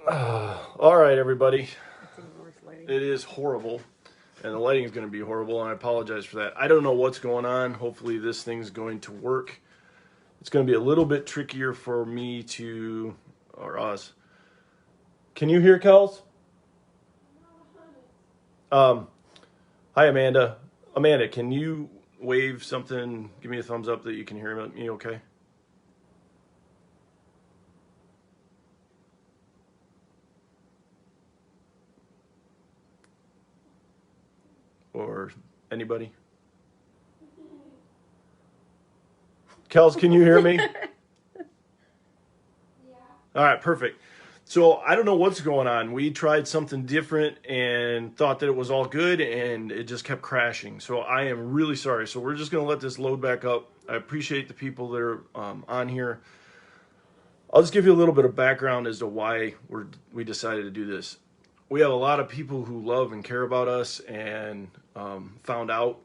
All right, everybody. It's even worse lighting. It is horrible, and the lighting is going to be horrible, and I apologize for that. I don't know what's going on. Hopefully, this thing's going to work. It's going to be a little bit trickier for me to, or us. Can you hear, Kels? Um, Hi, Amanda. Amanda, can you wave something? Give me a thumbs up that you can hear me okay? Or anybody? Kels, can you hear me? All right, perfect. So I don't know what's going on. We tried something different and thought that it was all good, and it just kept crashing. So I am really sorry. So we're just going to let this load back up. I appreciate the people that are on here. I'll just give you a little bit of background as to why we decided to do this. We have a lot of people who love and care about us and found out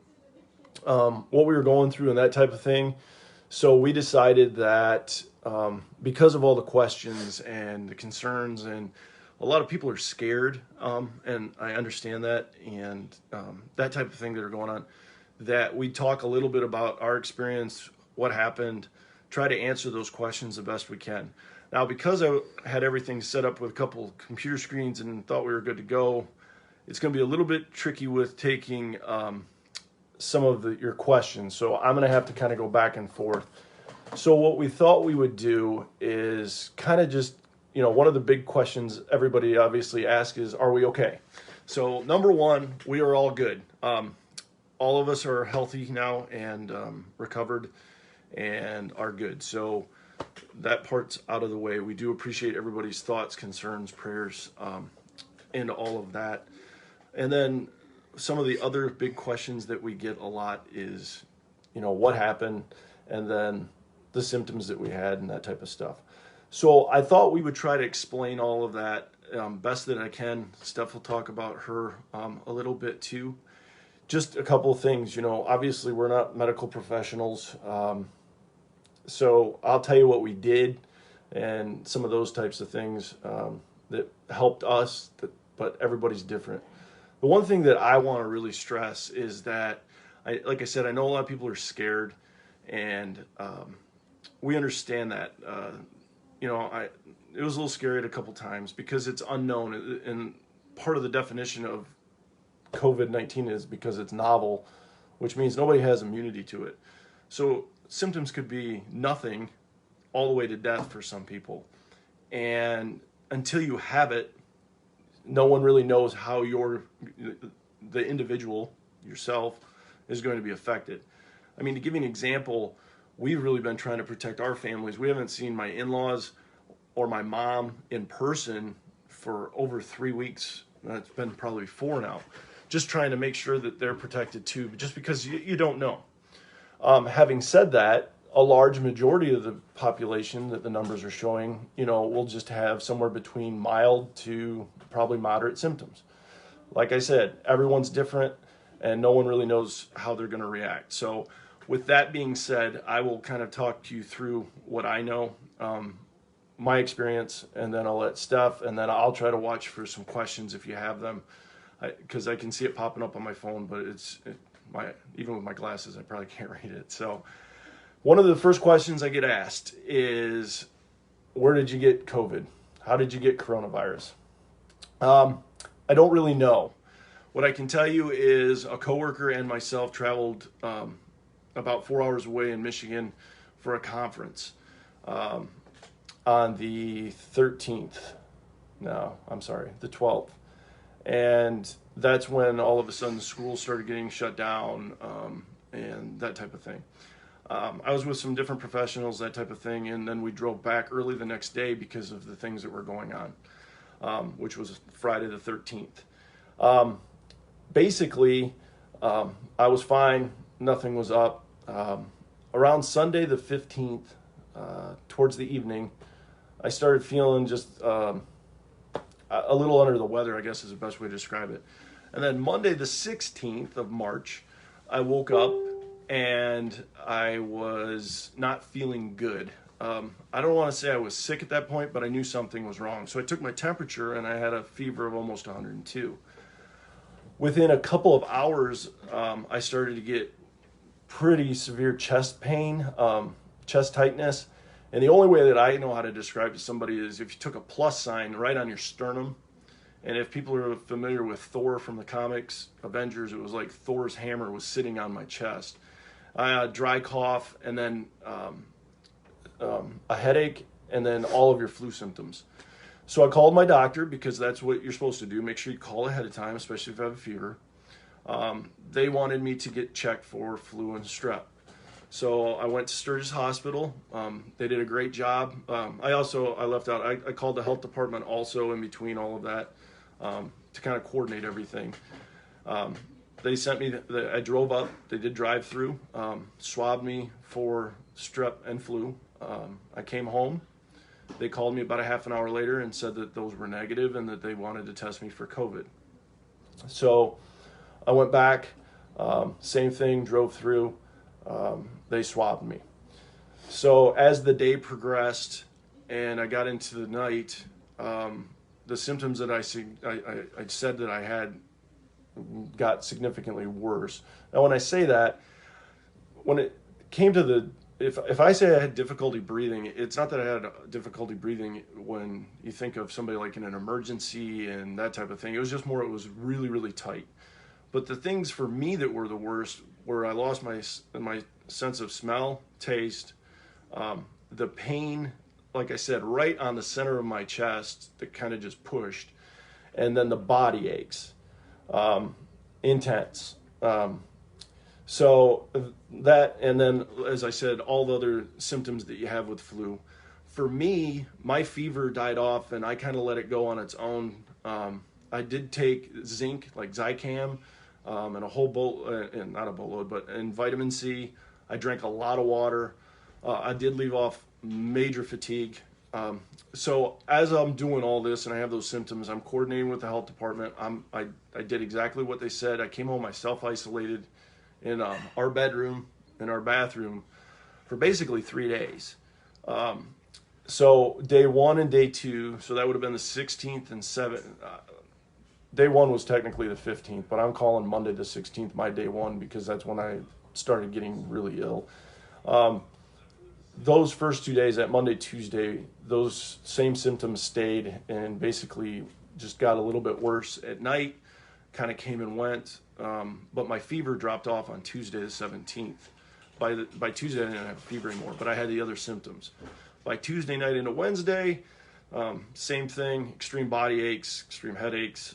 what we were going through and that type of thing. So we decided that because of all the questions and the concerns, and a lot of people are scared, and I understand that, and that type of thing that are going on, that we talk a little bit about our experience, what happened, try to answer those questions the best we can. Now, because I had everything set up with a couple computer screens and thought we were good to go, it's going to be a little bit tricky with taking some of your questions. So I'm going to have to kind of go back and forth. So what we thought we would do is kind of just, one of the big questions everybody obviously asks is, are we okay? So number one, we are all good. All of us are healthy now and recovered and are good. So that part's out of the way. We do appreciate everybody's thoughts, concerns, prayers, and all of that. And then some of the other big questions that we get a lot is, what happened, and then the symptoms that we had and that type of stuff. So I thought we would try to explain all of that best that I can. Steph will talk about her a little bit too. Just a couple of things, obviously we're not medical professionals. So I'll tell you what we did and some of those types of things that helped us, but everybody's different. The one thing that I want to really stress is that, like I said, I know a lot of people are scared, and we understand that. It was a little scary at a couple times because it's unknown, and part of the definition of COVID-19 is because it's novel, which means nobody has immunity to it. So symptoms could be nothing all the way to death for some people. And until you have it, no one really knows how the individual, yourself, is going to be affected. I mean, to give you an example, we've really been trying to protect our families. We haven't seen my in-laws or my mom in person for over 3 weeks. It's been probably 4 now. Just trying to make sure that they're protected too, just because you don't know. Having said that, a large majority of the population that the numbers are showing, will just have somewhere between mild to probably moderate symptoms. Like I said, everyone's different and no one really knows how they're going to react. So with that being said, I will kind of talk to you through what I know, my experience, and then I'll let Steph, and then I'll try to watch for some questions if you have them, because I can see it popping up on my phone, but even with my glasses, I probably can't read it. So one of the first questions I get asked is, where did you get COVID? How did you get coronavirus? I don't really know. What I can tell you is a coworker and myself traveled about 4 hours away in Michigan for a conference on the 13th. No, I'm sorry, the 12th. And that's when all of a sudden schools started getting shut down and that type of thing. I was with some different professionals, that type of thing, and then we drove back early the next day because of the things that were going on, which was Friday the 13th. Basically, I was fine, nothing was up. Around Sunday the 15th, towards the evening, I started feeling just a little under the weather, I guess is the best way to describe it. And then Monday the 16th of March, I woke up and I was not feeling good. I don't want to say I was sick at that point, but I knew something was wrong. So I took my temperature and I had a fever of almost 102. Within a couple of hours, I started to get pretty severe chest pain, chest tightness. And the only way that I know how to describe to somebody is if you took a plus sign right on your sternum. And if people are familiar with Thor from the comics, Avengers, it was like Thor's hammer was sitting on my chest. I had dry cough, and then a headache, and then all of your flu symptoms. So I called my doctor because that's what you're supposed to do. Make sure you call ahead of time, especially if you have a fever. They wanted me to get checked for flu and strep. So I went to Sturgis Hospital. They did a great job. I left out, I called the health department also in between all of that to kind of coordinate everything. They sent me, I drove up, they did drive through, swabbed me for strep and flu. I came home. They called me about a half an hour later and said that those were negative and that they wanted to test me for COVID. So I went back, same thing, drove through. They swabbed me. So as the day progressed and I got into the night, the symptoms that I said that I had got significantly worse. Now, when I say that, when it came to if I say I had difficulty breathing, it's not that I had difficulty breathing when you think of somebody like in an emergency and that type of thing. It was just more, it was really, really tight. But the things for me that were the worst were I lost my sense of smell, taste, the pain, like I said, right on the center of my chest that kind of just pushed, and then the body aches, intense. So that, and then, as I said, all the other symptoms that you have with flu. For me, my fever died off and I kind of let it go on its own. I did take zinc, like Zicam, and a whole not a boatload, but and vitamin C. I drank a lot of water. I did leave off major fatigue. So as I'm doing all this and I have those symptoms, I'm coordinating with the health department. I did exactly what they said. I came home, I self-isolated in our bedroom, in our bathroom, for basically 3 days. So day 1 and day 2, so that would have been the 16th and 7th. Day 1 was technically the 15th, but I'm calling Monday the 16th my day 1 because that's when I started getting really ill. Those first 2 days, that Monday, Tuesday, those same symptoms stayed and basically just got a little bit worse at night, kind of came and went. But my fever dropped off on Tuesday the 17th. By Tuesday, I didn't have a fever anymore, but I had the other symptoms. By Tuesday night into Wednesday, same thing, extreme body aches, extreme headaches,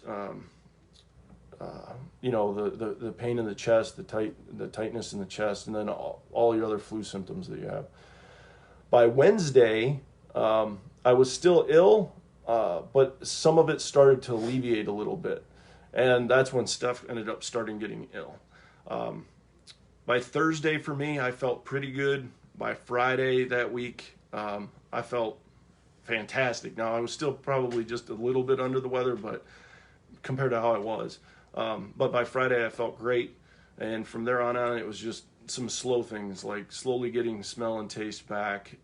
the pain in the chest, the tightness in the chest, and then all your other flu symptoms that you have. By Wednesday, I was still ill, but some of it started to alleviate a little bit. And that's when Steph ended up starting getting ill. By Thursday for me, I felt pretty good. By Friday that week, I felt fantastic. Now, I was still probably just a little bit under the weather, but compared to how I was. But by Friday, I felt great. And from there on, it was just some slow things, like slowly getting smell and taste back.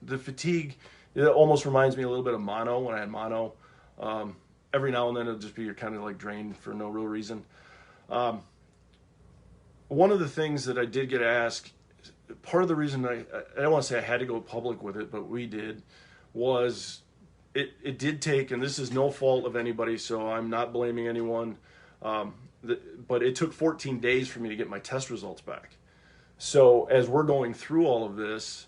The fatigue, it almost reminds me a little bit of mono, when I had mono. Every now and then it'll just be you're kind of like drained for no real reason. One of the things that I did get asked, part of the reason I don't want to say I had to go public with it, but we did, was it did take, and this is no fault of anybody, so I'm not blaming anyone, but it took 14 days for me to get my test results back. So as we're going through all of this,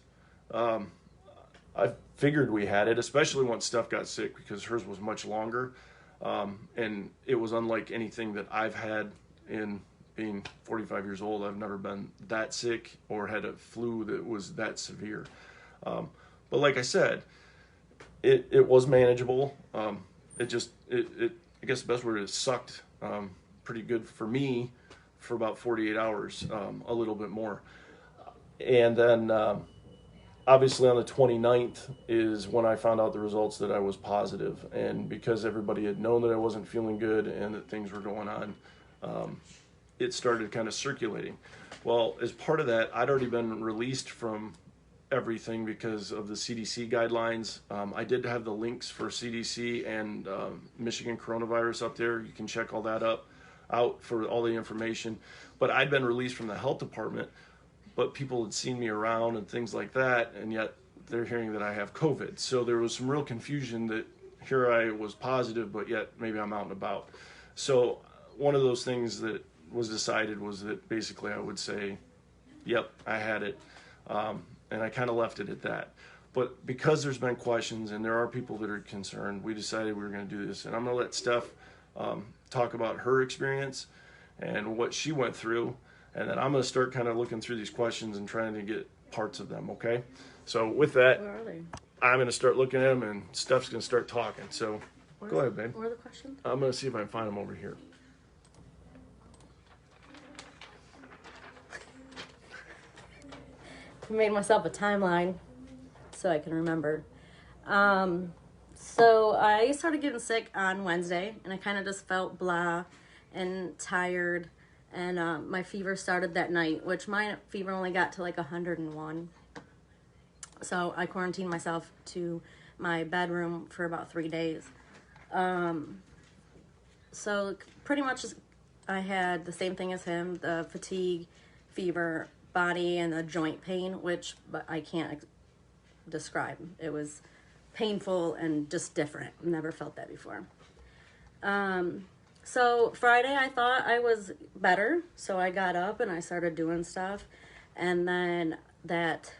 I figured we had it, especially once Steph got sick, because hers was much longer. And it was unlike anything that I've had in being 45 years old. I've never been that sick or had a flu that was that severe. But like I said, it was manageable. I guess the best word is sucked pretty good for me for about 48 hours, a little bit more. And then obviously on the 29th is when I found out the results that I was positive. And because everybody had known that I wasn't feeling good and that things were going on, it started kind of circulating. Well, as part of that, I'd already been released from everything because of the CDC guidelines. I did have the links for CDC and Michigan coronavirus up there. You can check all that out for all the information. But I'd been released from the health department, but people had seen me around and things like that, and yet they're hearing that I have COVID. So there was some real confusion that here I was positive, but yet maybe I'm out and about. So one of those things that was decided was that basically I would say, yep, I had it. And I kind of left it at that. But because there's been questions and there are people that are concerned, we decided we were going to do this. And I'm going to let Steph talk about her experience and what she went through. And then I'm going to start kind of looking through these questions and trying to get parts of them, okay? So with that, Where are they? I'm going to start looking at them and Steph's going to start talking. So go ahead, babe. Where are the questions? I'm going to see if I can find them over here. I made myself a timeline so I can remember. So I started getting sick on Wednesday, and I kind of just felt blah and tired, and my fever started that night, which my fever only got to like 101. So I quarantined myself to my bedroom for about 3 days. So pretty much I had the same thing as him, the fatigue, fever, body, and the joint pain, which I can't describe. It was painful and just different. Never felt that before. So Friday I thought I was better, so I got up and I started doing stuff, and then that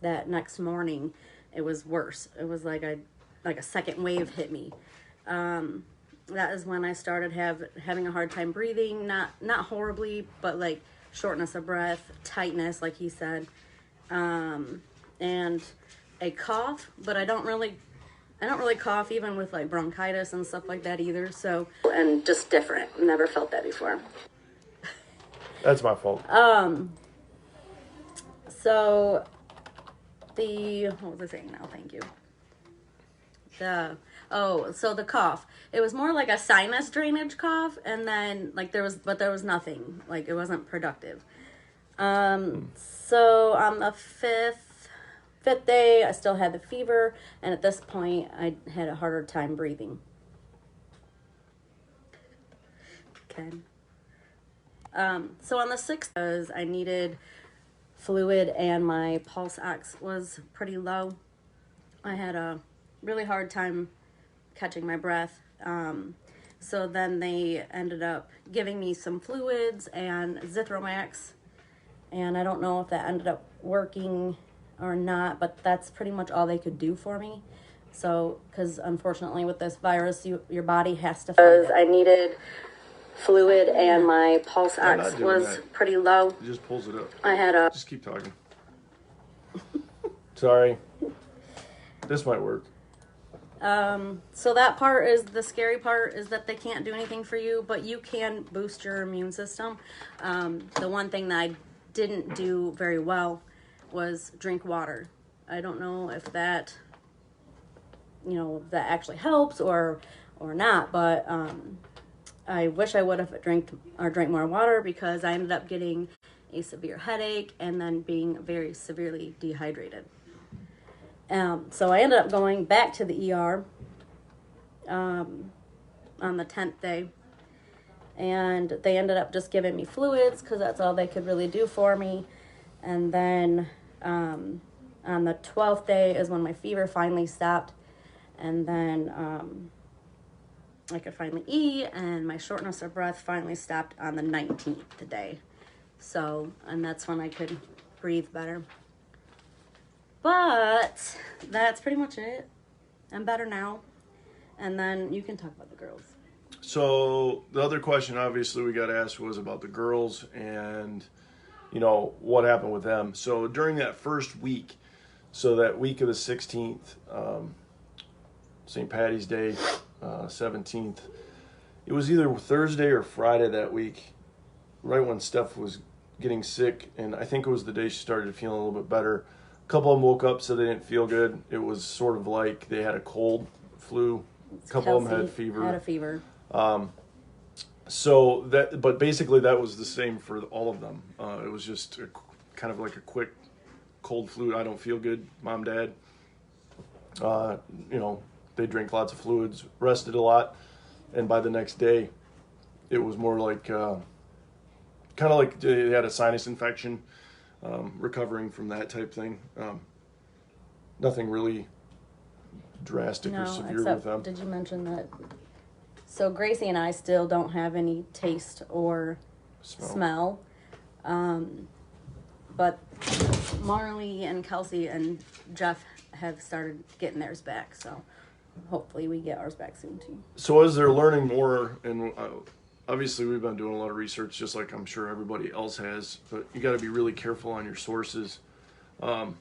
next morning it was worse. It was like a second wave hit me. That is when I started having a hard time breathing, not horribly, but like shortness of breath, tightness, like he said, and a cough, but I don't really cough even with like bronchitis and stuff like that either. So, and just different. Never felt that before. That's my fault. So what was I saying now? Thank you. So the cough. It was more like a sinus drainage cough, and then like there was nothing. Like it wasn't productive. So on the fifth day, I still had the fever, and at this point, I had a harder time breathing. Okay. So on the 6th, I needed fluid, and my pulse ox was pretty low. I had a really hard time catching my breath. So then they ended up giving me some fluids and Zithromax, and I don't know if that ended up working or not, but that's pretty much all they could do for me. So, because unfortunately with this virus, your body has to... I needed fluid, and my pulse ox was pretty low. It just pulls it up. I had a... Just keep talking. Sorry. This might work. So that part is the scary part, is that they can't do anything for you, but you can boost your immune system. The one thing that I didn't do very well was drink water. I don't know if that, that actually helps or not, but, I wish I would have drank more water, because I ended up getting a severe headache and then being very severely dehydrated. So I ended up going back to the ER on the 10th day, and they ended up just giving me fluids because that's all they could really do for me. And then on the 12th day is when my fever finally stopped, and then I could finally eat, and my shortness of breath finally stopped on the 19th day. So, and that's when I could breathe better. But that's pretty much it. I'm better now. And then you can talk about the girls. So the other question obviously we got asked was about the girls and, what happened with them. So during that first week, so that week of the 16th, St. Patty's Day, 17th, it was either Thursday or Friday that week, right when Steph was getting sick. And I think it was the day she started feeling a little bit better. A couple of them woke up, so they didn't feel good. It was sort of like they had a cold, flu. A couple of them had fever. Had a fever. But basically that was the same for all of them. It was just kind of like a quick cold flu. I don't feel good, mom, dad. They drink lots of fluids, rested a lot, and by the next day, it was more like kind of like they had a sinus infection, recovering from that type thing. Nothing really drastic or severe with them. Did you mention that? So Gracie and I still don't have any taste or smell. But Marley and Kelsey and Jeff have started getting theirs back, so hopefully we get ours back soon too. So as they're learning more, and obviously we've been doing a lot of research, just like I'm sure everybody else has, but you got to be really careful on your sources, where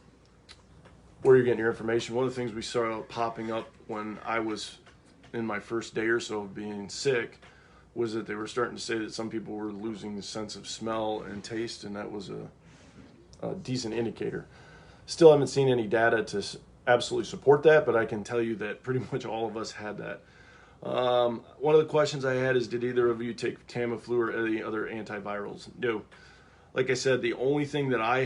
you're getting your information. One of the things we saw popping up when I was in my first day or so of being sick was that they were starting to say that some people were losing the sense of smell and taste, and that was a decent indicator. Still haven't seen any data to absolutely support that, but I can tell you that pretty much all of us had that. One of the questions I had is, did either of you take Tamiflu or any other antivirals? No. Like I said, the only thing that I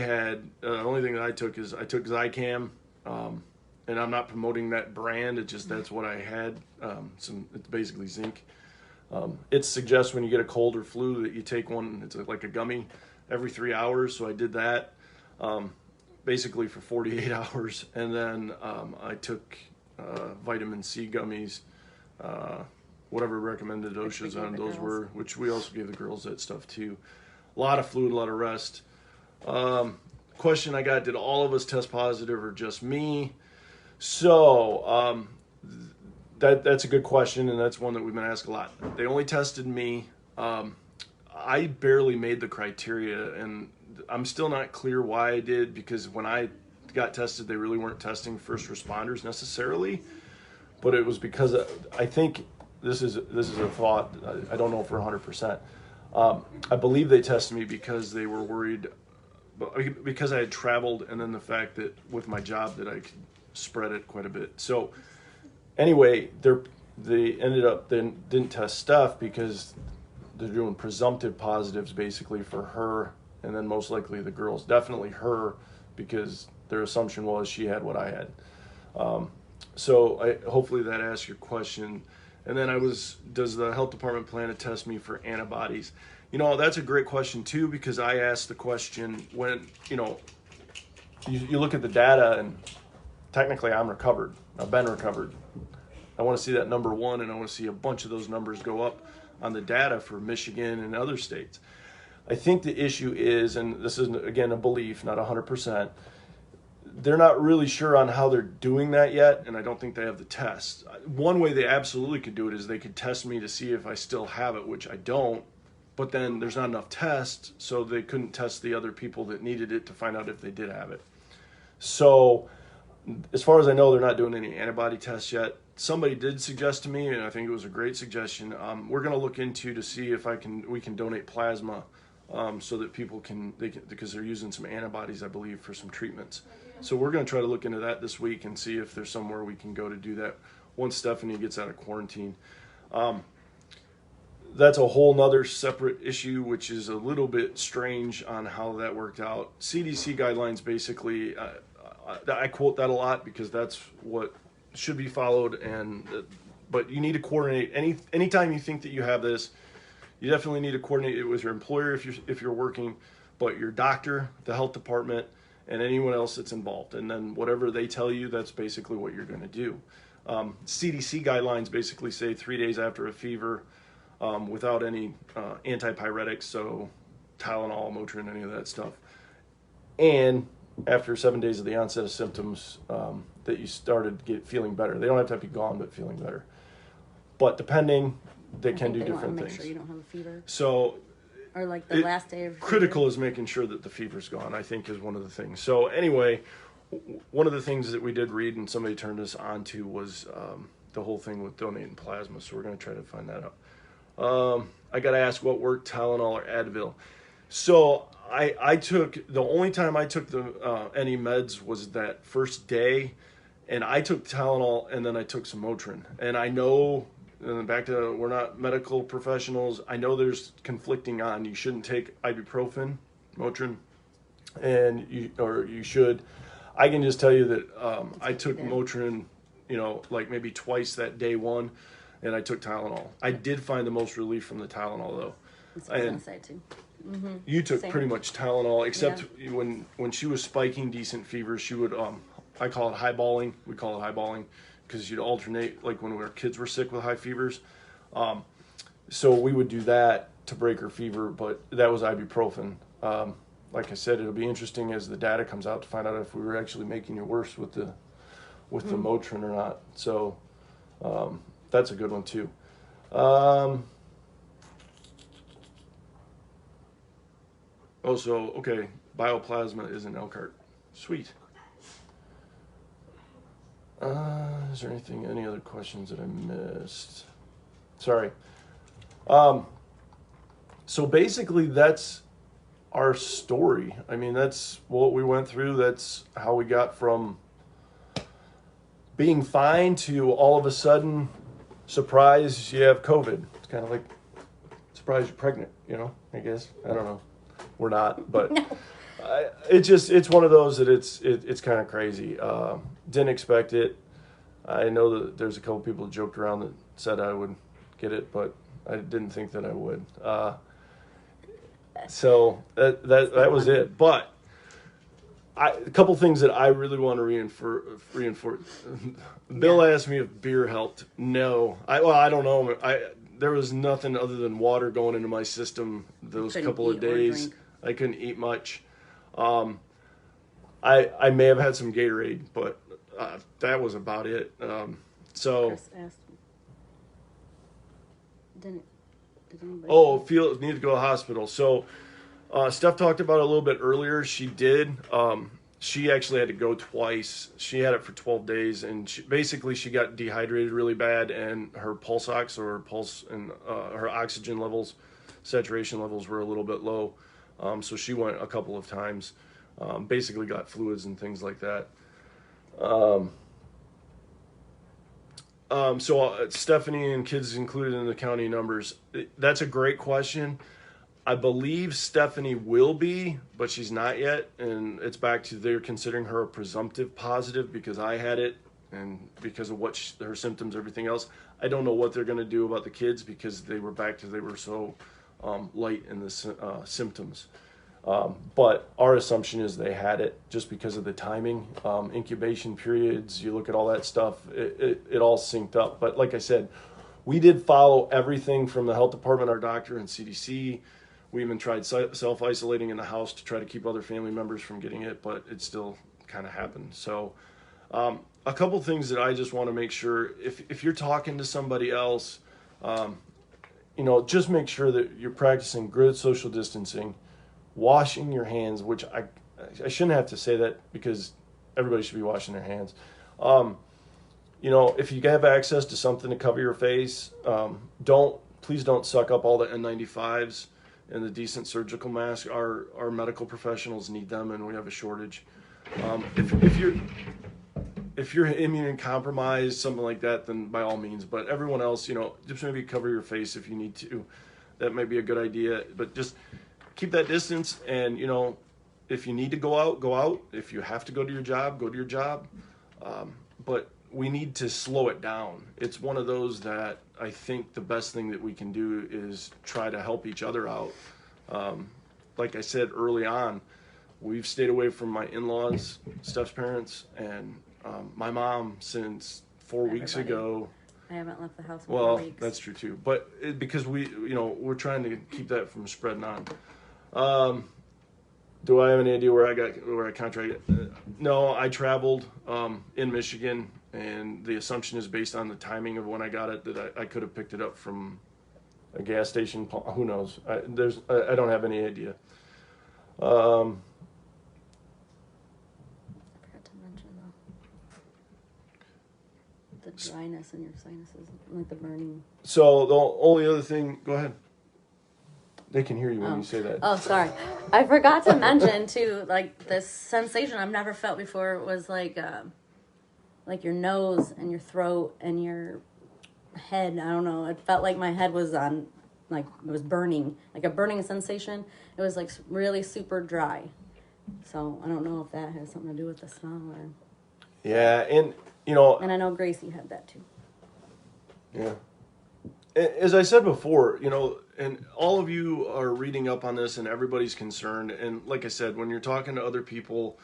took is I took Zicam, and I'm not promoting that brand. It just, that's what I had. It's basically zinc. It suggests when you get a cold or flu that you take one. It's like a gummy every 3 hours. So I did that, basically for 48 hours. And then, I took, vitamin C gummies, whatever recommended doses on those were, which we also gave the girls that stuff too. A lot of fluid, a lot of rest. Question I got, did all of us test positive or just me? So, that's a good question, and that's one that we've been asked a lot. They only tested me. I barely made the criteria, and I'm still not clear why I did, because when I got tested, they really weren't testing first responders necessarily, but it was because I think this is a thought. I don't know for 100%. I believe they tested me because they were worried, because I had traveled, and then the fact that with my job that I could spread it quite a bit. So anyway, they ended up then didn't test Steph because they're doing presumptive positives basically for her, and then most likely the girls. Definitely her, because their assumption was she had what I had. So hopefully that asks your question. And then does the health department plan to test me for antibodies? That's a great question too, because I asked the question when, you look at the data, and technically I'm recovered. I've been recovered. I want to see that number one, and I want to see a bunch of those numbers go up on the data for Michigan and other states. I think the issue is, and this is again a belief, not 100%, they're not really sure on how they're doing that yet, and I don't think they have the test. One way they absolutely could do it is they could test me to see if I still have it, which I don't, but then there's not enough tests, so they couldn't test the other people that needed it to find out if they did have it. So as far as I know, they're not doing any antibody tests yet. Somebody did suggest to me, and I think it was a great suggestion, we're going to look into to see if we can donate plasma, so that people can, because they're using some antibodies, I believe, for some treatments. So we're going to try to look into that this week and see if there's somewhere we can go to do that once Stephanie gets out of quarantine. That's a whole nother separate issue, which is a little bit strange on how that worked out. CDC guidelines, basically, I quote that a lot because that's what should be followed. But you need to coordinate anytime you think that you have this. You definitely need to coordinate it with your employer if you're working, but your doctor, the health department, and anyone else that's involved. And then whatever they tell you, that's basically what you're going to do. CDC guidelines basically say 3 days after a fever, without any antipyretics, so Tylenol, Motrin, any of that stuff, and after 7 days of the onset of symptoms, that you started feeling better. They don't have to be gone, but feeling better. But depending, they can do different things. Make sure you don't have a fever. So, or like the last day of critical is making sure that the fever's gone, I think, is one of the things. So anyway, one of the things that we did read and somebody turned us on to was the whole thing with donating plasma. So we're going to try to find that out. I got to ask, what worked, Tylenol or Advil? So I took, the only time I took any meds was that first day, and I took Tylenol and then I took some Motrin. And I know, and back to, we're not medical professionals, I know there's conflicting on, you shouldn't take ibuprofen, Motrin, and you should. I can just tell you that I took did. Motrin, like maybe twice that day one, and I took Tylenol. I did find the most relief from the Tylenol though. That's what I was And gonna say too. you took Same. pretty much Tylenol, except when she was spiking decent fever, she would I call it highballing. We call it highballing because you'd alternate like when our kids were sick with high fevers. So we would do that to break her fever, but that was ibuprofen. Like I said, it'll be interesting as the data comes out to find out if we were actually making it worse with the Motrin or not. So that's a good one too. Okay, bioplasma is an Elkhart. Sweet. Is there any other questions that I missed? Sorry. So basically that's our story. I mean, that's what we went through. That's how we got from being fine to all of a sudden, surprise, you have COVID. It's kind of like, surprise, you're pregnant, I guess. I don't know. We're not, but it's one of those that it's kind of crazy. Didn't expect it. I know that there's a couple people that joked around that said I would get it, but I didn't think that I would. So that was it. But a couple things that I really want to reinforce. Bill asked me if beer helped. No, I don't know. There was nothing other than water going into my system those couple of days. I couldn't eat much. I may have had some Gatorade, but that was about it. So. Chris asked, did anybody Need to go to the hospital. So, Steph talked about it a little bit earlier. She did. She actually had to go twice. She had it for 12 days, and she got dehydrated really bad, and her pulse and her oxygen levels, saturation levels were a little bit low. So she went a couple of times. Basically got fluids and things like that. So Stephanie and kids included in the county numbers. That's a great question. I believe Stephanie will be, but she's not yet. And it's back to they're considering her a presumptive positive because I had it and because of her symptoms, everything else. I don't know what they're going to do about the kids because they were so light in the symptoms. But our assumption is they had it just because of the timing, incubation periods, you look at all that stuff, it all synced up. But like I said, we did follow everything from the health department, our doctor, and CDC. We even tried self-isolating in the house to try to keep other family members from getting it, but it still kind of happened. So a couple things that I just want to make sure, if you're talking to somebody else, just make sure that you're practicing good social distancing, washing your hands, which I shouldn't have to say that because everybody should be washing their hands. If you have access to something to cover your face, please don't suck up all the N95s and the decent surgical masks. Our medical professionals need them, and we have a shortage. If you're immunocompromised, something like that, then by all means. But everyone else, just maybe cover your face if you need to. That might be a good idea. But just keep that distance, and if you need to go out, go out. If you have to go to your job, go to your job. But we need to slow it down. It's one of those that I think the best thing that we can do is try to help each other out. Like I said early on, we've stayed away from my in-laws, Steph's parents, and my mom since 4 weeks ago. I haven't left the house in 4 weeks. That's true too. But because we're trying to keep that from spreading on. Do I have any idea where I contracted? No, I traveled in Michigan, and the assumption is based on the timing of when I got it that I could have picked it up from a gas station. Who knows? I don't have any idea. I forgot to mention the dryness in your sinuses, like the burning. So the only other thing, go ahead. They can hear you when you say that. Oh, sorry. I forgot to mention too, like this sensation I've never felt before was like your nose and your throat and your head. I don't know. It felt like my head was on, like it was burning, like a burning sensation. It was like really super dry, So I don't know if that has something to do with the smell or. Yeah, and And I know Gracie had that too. yeah. As I said before, and all of you are reading up on this, and everybody's concerned. And like I said, when you're talking to other people,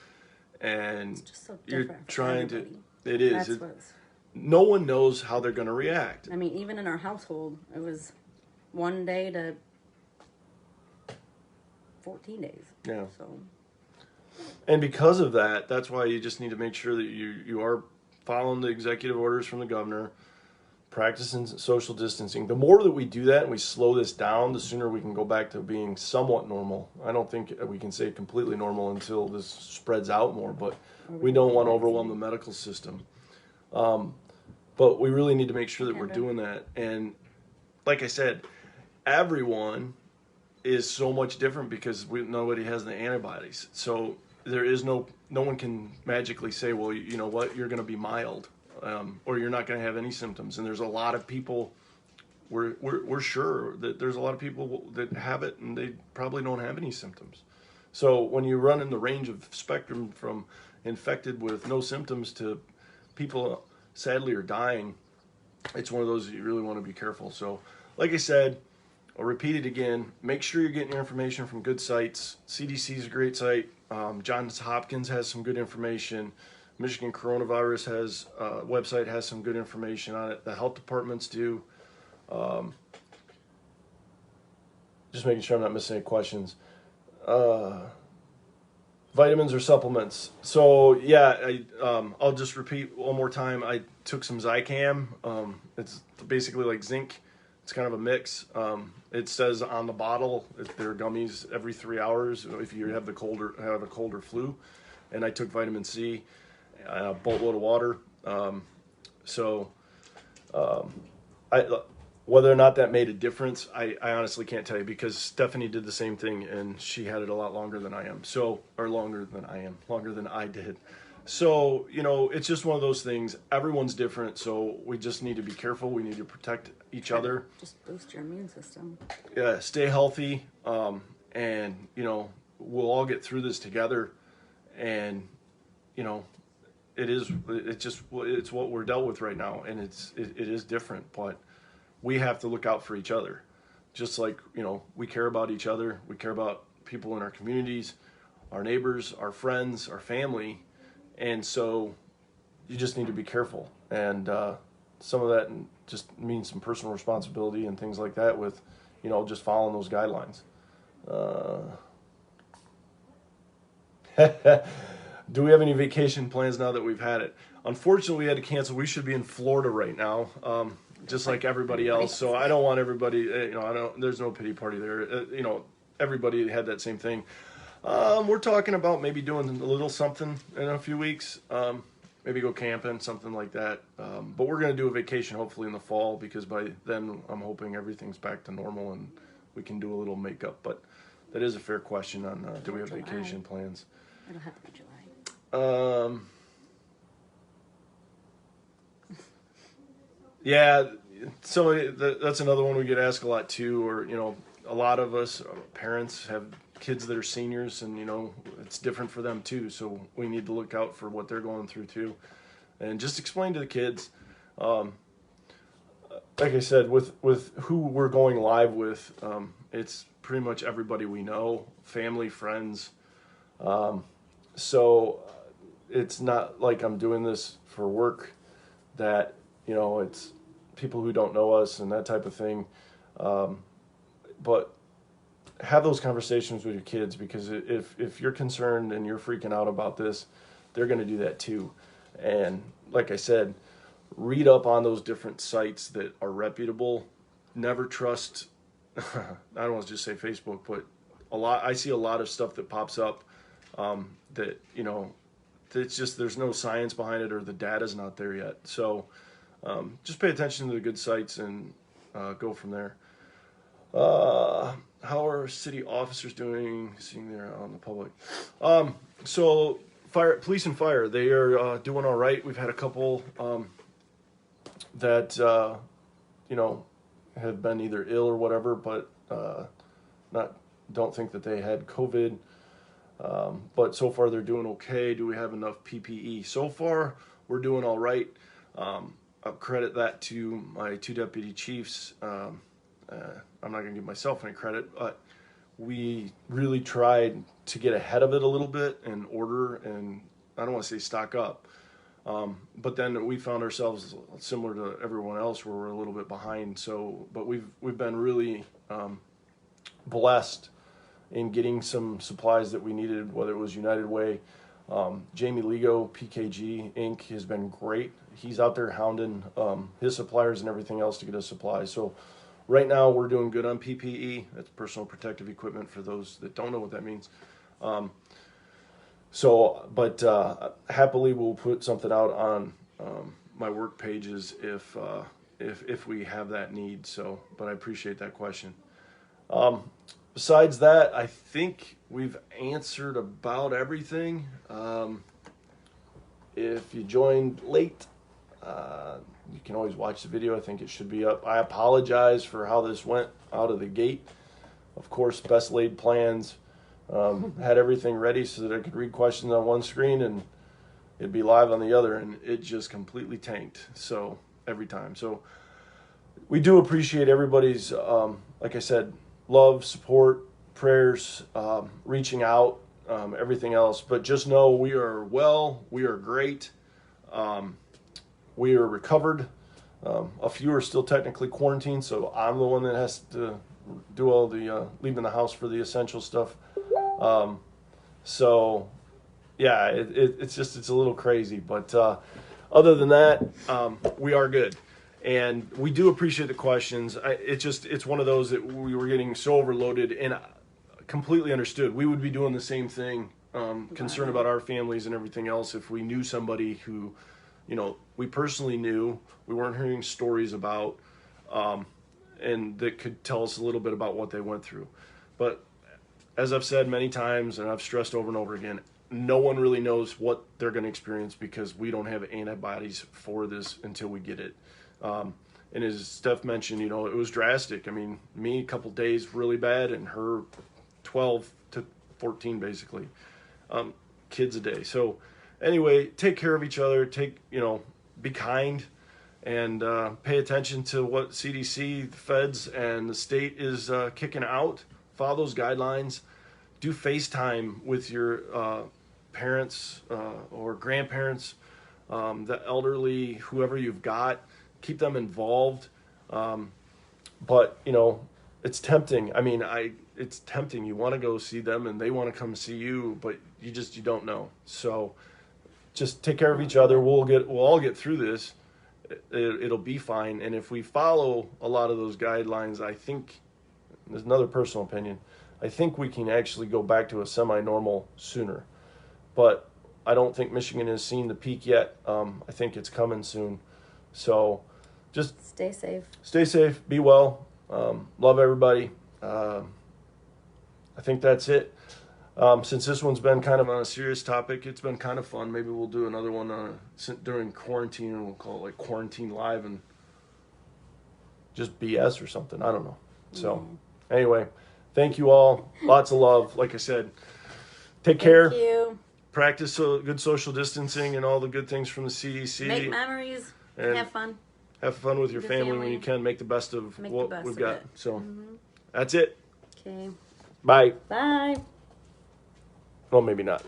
It's and just so you're different for trying to, everybody. it is. That's what's. No one knows how they're going to react. I mean, even in our household, it was 1 day to 14 days. Yeah. So. And because of that, that's why you just need to make sure that you are following the executive orders from the governor, practicing social distancing. The more that we do that and we slow this down, the sooner we can go back to being somewhat normal. I don't think we can say completely normal until this spreads out more, but we don't want to overwhelm the medical system. But we really need to make sure that we're doing that. And like I said, everyone is so much different because nobody has the antibodies. So there is no one can magically say, well, you know what, you're going to be mild, or you're not going to have any symptoms. And there's a lot of people. We're sure that there's a lot of people that have it and they probably don't have any symptoms. So when you run in the range of spectrum from infected with no symptoms to people sadly are dying, it's one of those that you really want to be careful. So like I said, I'll repeat it again. Make sure you're getting your information from good sites. CDC is a great site. Johns Hopkins has some good information. Michigan Coronavirus website has some good information on it. The health departments do. Just making sure I'm not missing any questions. Vitamins or supplements. So yeah, I'll just repeat one more time. I took some Zicam. It's basically like zinc. It's kind of a mix. It says on the bottle if there are gummies every 3 hours if you have a cold or flu. And I took vitamin C, a boatload of water. I whether or not that made a difference, I honestly can't tell you because Stephanie did the same thing and she had it a lot longer than I am. Longer than I did. So, it's just one of those things. Everyone's different, so we just need to be careful. We need to protect each other. Just boost your immune system. Yeah, stay healthy, and, we'll all get through this together. And, it's what we're dealt with right now, and it is different, but we have to look out for each other. Just like, we care about each other. We care about people in our communities, our neighbors, our friends, our family. And so you just need to be careful. And some of that just means some personal responsibility and things like that with, just following those guidelines. Do we have any vacation plans now that we've had it? Unfortunately, we had to cancel. We should be in Florida right now, just like everybody else. So I don't want everybody, there's no pity party there. Everybody had that same thing. We're talking about maybe doing a little something in a few weeks. Maybe go camping, something like that. But we're going to do a vacation hopefully in the fall because by then I'm hoping everything's back to normal and we can do a little makeup. But that is a fair question on do we have vacation plans? It'll have to be July. Yeah, so that's another one we get asked a lot too. Or a lot of us parents have kids that are seniors, and it's different for them too. So we need to look out for what they're going through too, and just explain to the kids. Like I said, with who we're going live with, it's pretty much everybody we know, family, friends. So it's not like I'm doing this for work. That it's people who don't know us and that type of thing. But have those conversations with your kids because if you're concerned and you're freaking out about this, they're going to do that too. And like I said, read up on those different sites that are reputable. Never trust, I don't want to just say Facebook, but I see a lot of stuff that pops up that, it's just there's no science behind it or the data's not there yet. So just pay attention to the good sites and go from there. How are city officers doing seeing they're out in the public? So police and fire, they are doing all right. We've had a couple that have been either ill or whatever, but don't think that they had COVID. But so far they're doing okay. Do we have enough PPE? So far we're doing all right. I'll credit that to my 2 deputy chiefs. I'm not going to give myself any credit, but we really tried to get ahead of it a little bit and order, and I don't want to say stock up. But then we found ourselves similar to everyone else where we're a little bit behind. So, but we've been really blessed in getting some supplies that we needed, whether it was United Way. Jamie Lego, PKG Inc. has been great. He's out there hounding his suppliers and everything else to get us supplies. So right now we're doing good on PPE. That's personal protective equipment for those that don't know what that means. But happily we'll put something out on my work pages if we have that need. So, but I appreciate that question. Besides that, I think we've answered about everything. If you joined late, you can always watch the video. I think it should be up. I apologize for how this went out of the gate. Of course, best laid plans. Had everything ready so that I could read questions on one screen and it'd be live on the other, and it just completely tanked. So every time. So we do appreciate everybody's, like I said, love, support, prayers, reaching out, everything else. But just know we are well, we are great, we are recovered. A few are still technically quarantined, so I'm the one that has to do all the leaving the house for the essential stuff. So yeah, it's a little crazy, but other than that, we are good. And we do appreciate the questions. It's one of those that we were getting so overloaded, and completely understood. We would be doing the same thing, concerned about our families and everything else if we knew somebody who, we personally knew, we weren't hearing stories about, and that could tell us a little bit about what they went through. But as I've said many times, and I've stressed over and over again, no one really knows what they're going to experience because we don't have antibodies for this until we get it. And as Steph mentioned, it was drastic. I mean, me a couple days really bad, and her 12 to 14 basically, kids a day. So anyway, take care of each other. Be kind, and pay attention to what CDC, the feds, and the state is kicking out. Follow those guidelines. Do FaceTime with your parents or grandparents, the elderly, whoever you've got. Keep them involved. But it's tempting. I mean, it's tempting. You want to go see them and they want to come see you, but you don't know. So just take care of each other. We'll all get through this. It'll be fine. And if we follow a lot of those guidelines, I think, there's another personal opinion, I think we can actually go back to a semi-normal sooner. But I don't think Michigan has seen the peak yet. I think it's coming soon. So just stay safe, be well, love everybody. I think that's it. Since this one's been kind of on a serious topic, it's been kind of fun. Maybe we'll do another one during quarantine, and we'll call it like Quarantine Live and just BS or something. I don't know. So anyway, thank you all. Lots of love. Like I said, take care. Thank you. Practice good social distancing and all the good things from the CDC. Make memories. And have fun. Have fun with your family when you can. Make the best of what we've got. So that's it. Okay. Bye. Bye. Well, maybe not.